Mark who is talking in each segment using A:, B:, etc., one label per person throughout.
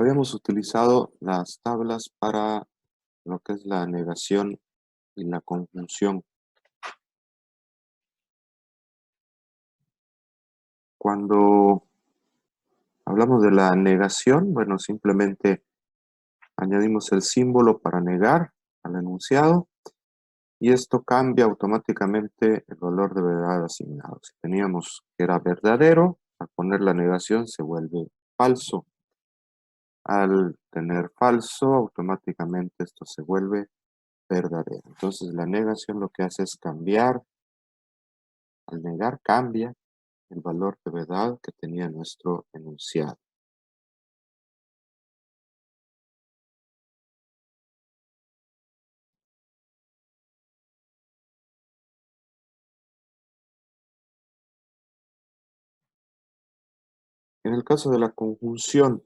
A: Habíamos utilizado las tablas para lo que es la negación y la conjunción. Cuando hablamos de la negación, bueno, simplemente añadimos el símbolo para negar al enunciado y esto cambia automáticamente el valor de verdad asignado. Si teníamos que era verdadero, al poner la negación se vuelve falso. Al tener falso, automáticamente esto se vuelve verdadero. Entonces la negación lo que hace es cambiar, al negar cambia el valor de verdad que tenía nuestro enunciado. En el caso de la conjunción,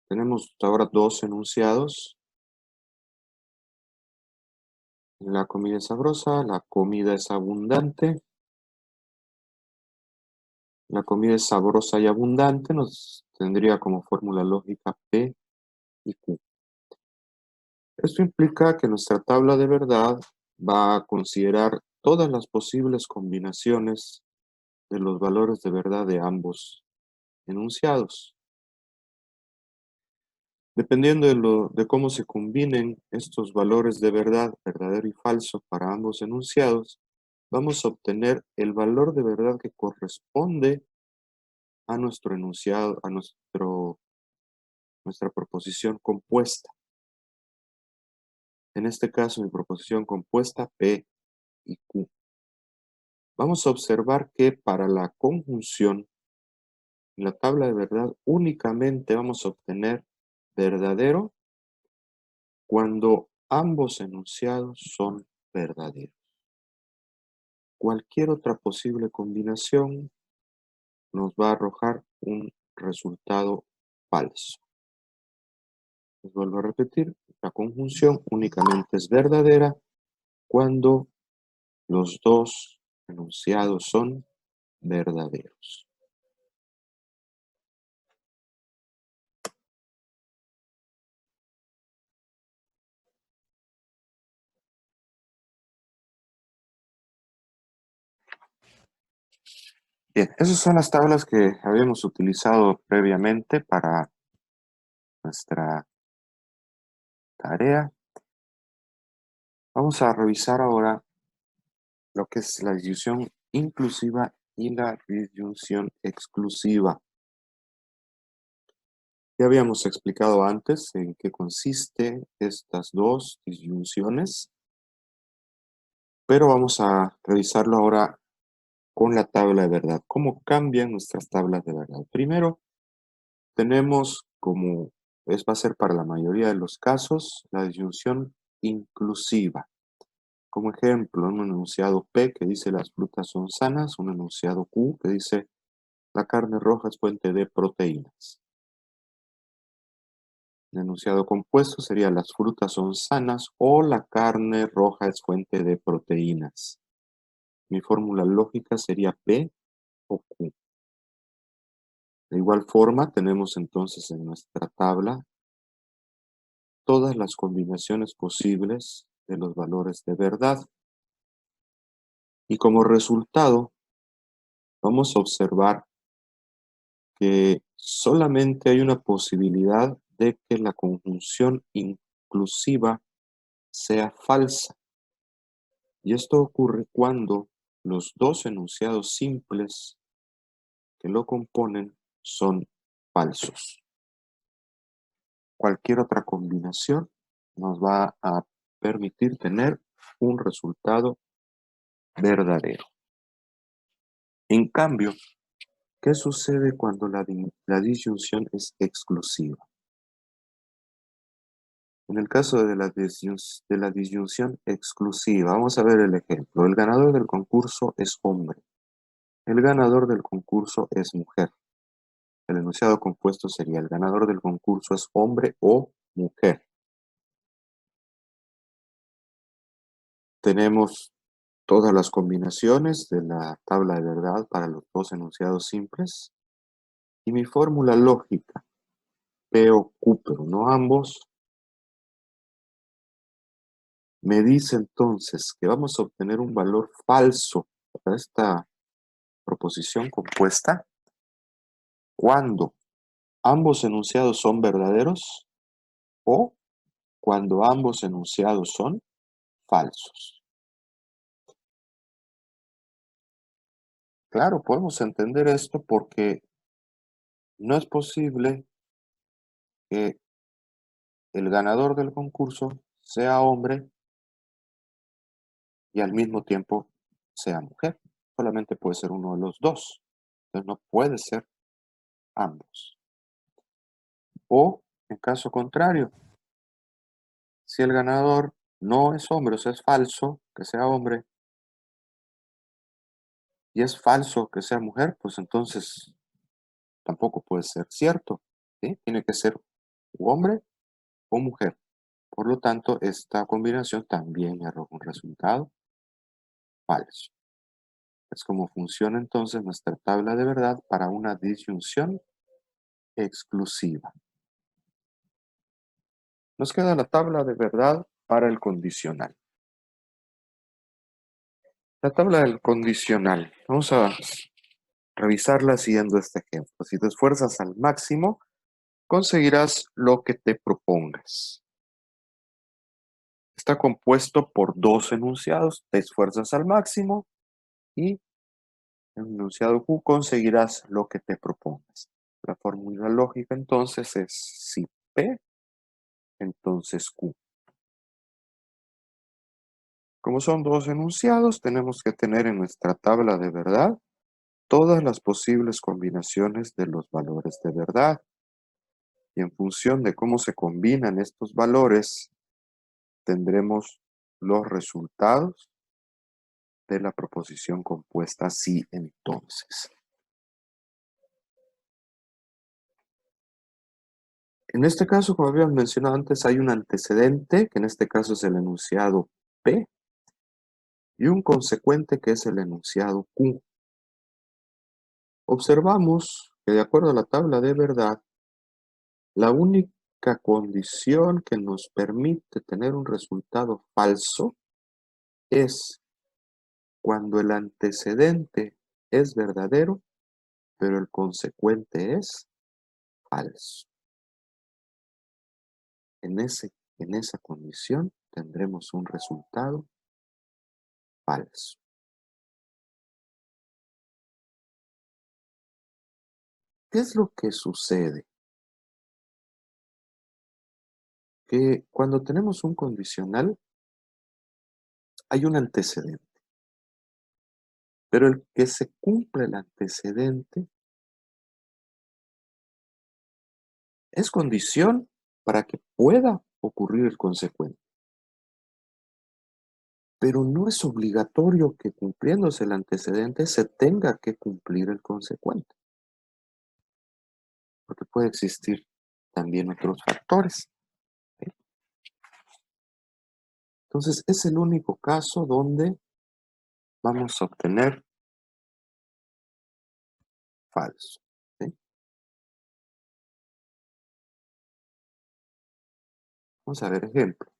A: tenemos ahora dos enunciados. La comida es sabrosa, la comida es abundante. La comida es sabrosa y abundante, nos tendría como fórmula lógica P y Q. Esto implica que nuestra tabla de verdad va a considerar todas las posibles combinaciones de los valores de verdad de ambos enunciados. Dependiendo de cómo se combinen estos valores de verdad, verdadero y falso para ambos enunciados, vamos a obtener el valor de verdad que corresponde a nuestro enunciado, a nuestra proposición compuesta. En este caso, mi proposición compuesta P y Q. Vamos a observar que para la conjunción, en la tabla de verdad únicamente vamos a obtener verdadero cuando ambos enunciados son verdaderos. Cualquier otra posible combinación nos va a arrojar un resultado falso. Les vuelvo a repetir, la conjunción únicamente es verdadera cuando los dos enunciados son verdaderos. Bien, esas son las tablas que habíamos utilizado previamente para nuestra tarea. Vamos a revisar ahora lo que es la disyunción inclusiva y la disyunción exclusiva. Ya habíamos explicado antes en qué consiste estas dos disyunciones, pero vamos a revisarlo ahora con la tabla de verdad. ¿Cómo cambian nuestras tablas de verdad? Primero, tenemos como va a ser para la mayoría de los casos, la disyunción inclusiva. Como ejemplo, un enunciado P que dice las frutas son sanas, un enunciado Q que dice la carne roja es fuente de proteínas. El enunciado compuesto sería las frutas son sanas o la carne roja es fuente de proteínas. Mi fórmula lógica sería P o Q. De igual forma, tenemos entonces en nuestra tabla todas las combinaciones posibles de los valores de verdad. Y como resultado, vamos a observar que solamente hay una posibilidad de que la conjunción inclusiva sea falsa. Y esto ocurre cuando los dos enunciados simples que lo componen son falsos. Cualquier otra combinación nos va a permitir tener un resultado verdadero. En cambio, ¿qué sucede cuando la disyunción es exclusiva? En el caso de la disyunción exclusiva, vamos a ver el ejemplo. El ganador del concurso es hombre. El ganador del concurso es mujer. El enunciado compuesto sería el ganador del concurso es hombre o mujer. Tenemos todas las combinaciones de la tabla de verdad para los dos enunciados simples. Y mi fórmula lógica P o Q, pero no ambos, me dice entonces que vamos a obtener un valor falso para esta proposición compuesta cuando ambos enunciados son verdaderos o cuando ambos enunciados son falsos. Claro, podemos entender esto porque no es posible que el ganador del concurso sea hombre y al mismo tiempo sea mujer. Solamente puede ser uno de los dos. Entonces no puede ser ambos. O, en caso contrario, si el ganador no es hombre, o sea, es falso que sea hombre, y es falso que sea mujer, pues entonces tampoco puede ser cierto. ¿Sí? Tiene que ser hombre o mujer. Por lo tanto, esta combinación también arroja un resultado falso. Es como funciona entonces nuestra tabla de verdad para una disyunción exclusiva. Nos queda la tabla de verdad para el condicional. La tabla del condicional. Vamos a revisarla siguiendo este ejemplo. Si te esfuerzas al máximo, conseguirás lo que te propongas. Está compuesto por dos enunciados. Te esfuerzas al máximo y en el enunciado Q conseguirás lo que te propongas. La fórmula lógica entonces es si P, entonces Q. Como son dos enunciados, tenemos que tener en nuestra tabla de verdad todas las posibles combinaciones de los valores de verdad. Y en función de cómo se combinan estos valores, tendremos los resultados de la proposición compuesta sí entonces. En este caso, como habíamos mencionado antes, hay un antecedente, que en este caso es el enunciado P, y un consecuente que es el enunciado Q. Observamos que de acuerdo a la tabla de verdad, la única condición que nos permite tener un resultado falso es cuando el antecedente es verdadero, pero el consecuente es falso. En esa condición tendremos un resultado falso. ¿Qué es lo que sucede? Que cuando tenemos un condicional hay un antecedente, pero el que se cumple el antecedente es condición para que pueda ocurrir el consecuente. Pero no es obligatorio que cumpliéndose el antecedente se tenga que cumplir el consecuente, porque puede existir también otros factores. ¿Sí? Entonces, es el único caso donde vamos a obtener falso. ¿Sí? Vamos a ver ejemplo.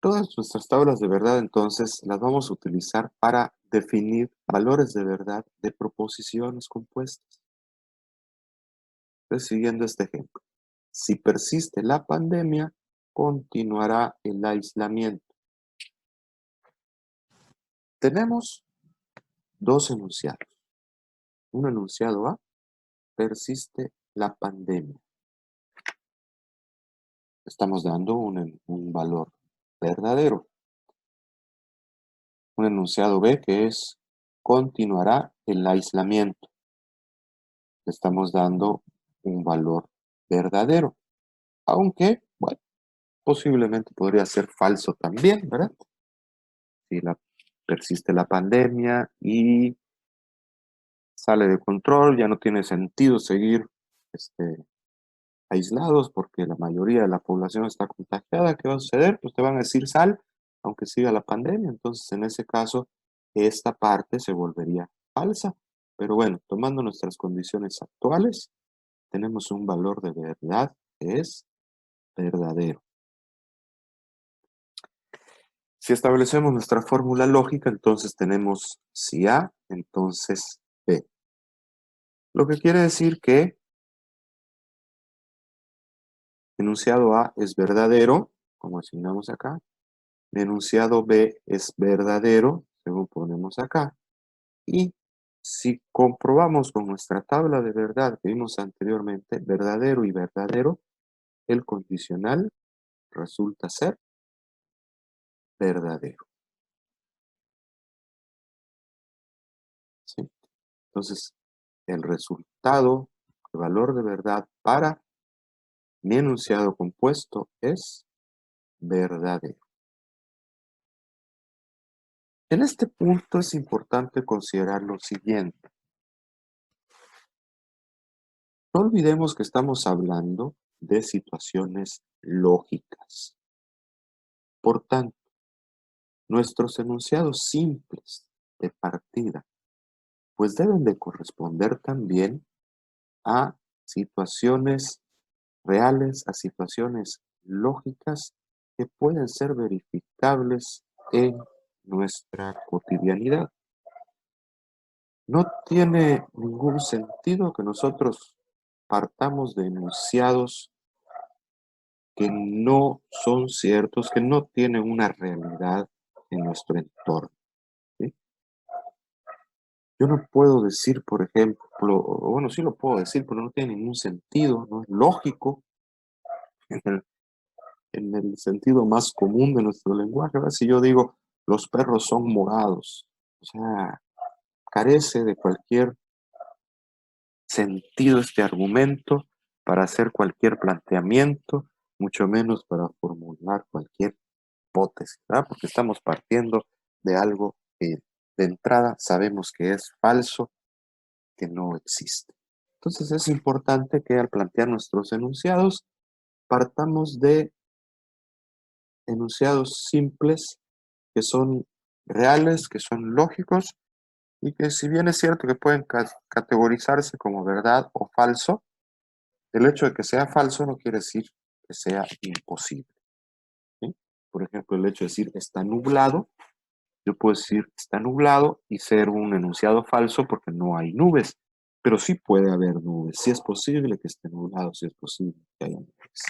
A: Todas nuestras tablas de verdad, entonces, las vamos a utilizar para definir valores de verdad de proposiciones compuestas. Entonces, siguiendo este ejemplo. Si persiste la pandemia, continuará el aislamiento. Tenemos dos enunciados. Un enunciado A, persiste la pandemia. Estamos dando un valor verdadero. Un enunciado B que es continuará el aislamiento. Estamos dando un valor verdadero. Aunque, bueno, posiblemente podría ser falso también, ¿verdad? Si persiste la pandemia y sale de control, ya no tiene sentido seguir aislados porque la mayoría de la población está contagiada. ¿Qué va a suceder? Pues te van a decir sal, aunque siga la pandemia. Entonces, en ese caso, esta parte se volvería falsa. Pero bueno, tomando nuestras condiciones actuales, tenemos un valor de verdad es verdadero. Si establecemos nuestra fórmula lógica, entonces tenemos si A, entonces B. Lo que quiere decir que enunciado A es verdadero, como asignamos acá. Enunciado B es verdadero, según ponemos acá. Y si comprobamos con nuestra tabla de verdad que vimos anteriormente, verdadero y verdadero, el condicional resulta ser verdadero. ¿Sí? Entonces, el resultado, el valor de verdad para mi enunciado compuesto es verdadero. En este punto es importante considerar lo siguiente. No olvidemos que estamos hablando de situaciones lógicas. Por tanto, nuestros enunciados simples de partida, pues deben de corresponder también a situaciones reales, a situaciones lógicas que pueden ser verificables en nuestra cotidianidad. No tiene ningún sentido que nosotros partamos de enunciados que no son ciertos, que no tienen una realidad en nuestro entorno, ¿sí? Yo no puedo decir, por ejemplo, o bueno, sí lo puedo decir, pero no tiene ningún sentido, no es lógico en el sentido más común de nuestro lenguaje, ¿verdad? Si yo digo, los perros son morados, o sea, carece de cualquier sentido este argumento para hacer cualquier planteamiento, mucho menos para formular cualquier hipótesis, ¿verdad? Porque estamos partiendo de algo que de entrada sabemos que es falso, que no existe. Entonces es importante que al plantear nuestros enunciados partamos de enunciados simples que son reales, que son lógicos y que si bien es cierto que pueden categorizarse como verdad o falso, el hecho de que sea falso no quiere decir que sea imposible, ¿sí? Por ejemplo, el hecho de decir está nublado, yo puedo decir está nublado y ser un enunciado falso porque no hay nubes, pero sí puede haber nubes, sí es posible que esté nublado, sí es posible que haya nubes.